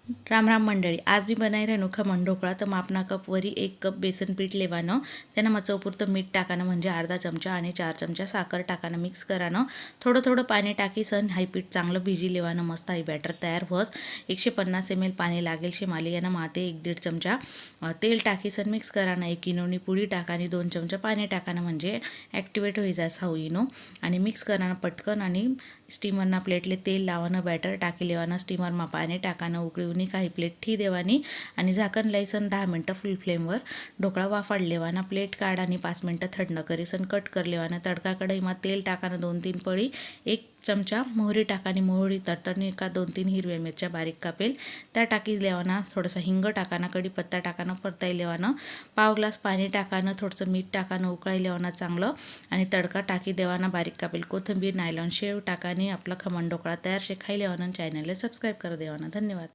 राम राम मंडळी, आज मी बनाई राहिनो खमण ढोकळा. तर मापना कप वरी 1 कप बेसन पीठ लेवानं, त्यांना मग चवपुरतं मीठ टाकानं, म्हणजे अर्धा चमचा आणि 4 चमचा साखर टाकानं मिक्स करानं. थोडं थोडं पाणी टाकी सन हाई पीठ चांगलं भिजी लेवानं मस्त हाई बॅटर तयार व्हास. 150 ml पाणी लागेल शे माली यानं माते 1-1.5 चमचा तेल टाकी सन मिक्स करानं. 1 इनोनी पुडी टाकानी 2 चमचा पाणी टाकानं, म्हणजे ॲक्टिवेट होई जास हा इनो आणि मिक्स करानं पटकन. आणि स्टीमरना प्लेटले तेल लावानं बॅटर टाकी लेवानं, स्टीमरमा पाणी टाकानं उकळी काही प्लेट ठी देवानी आणि झाकण लाईसन 10 मिनटं फुल फ्लेमवर ढोकळा वाफाड लेवाना. प्लेट काढ आणि 5 मिनटं थंड करीसन कट कर लेवाना. तडका कढईमा तेल टाकानं 2-3 पळी, 1 चमचा मोहरी टाकानी, मोहरी तडतडणी का 2-3 हिरव्या मिरच्या बारीक कापेल त्या टाकी लेवाना. थोडासा हिंग टाकाना, कढीपत्ता टाकाना, परताई लेवानं. पाव ग्लास पाणी टाकानं, थोडंसं मीठ टाकानं उकळाई लेवाना चांगलं आणि तडका टाकी देवाना. बारीक कापेल कोथिंबीर, नायलॉन शेव टाकानी आपला खमण ढोकळा तयार शे. खाई लेवानं. चॅनलला सबस्क्राईब कर देवाना. धन्यवाद.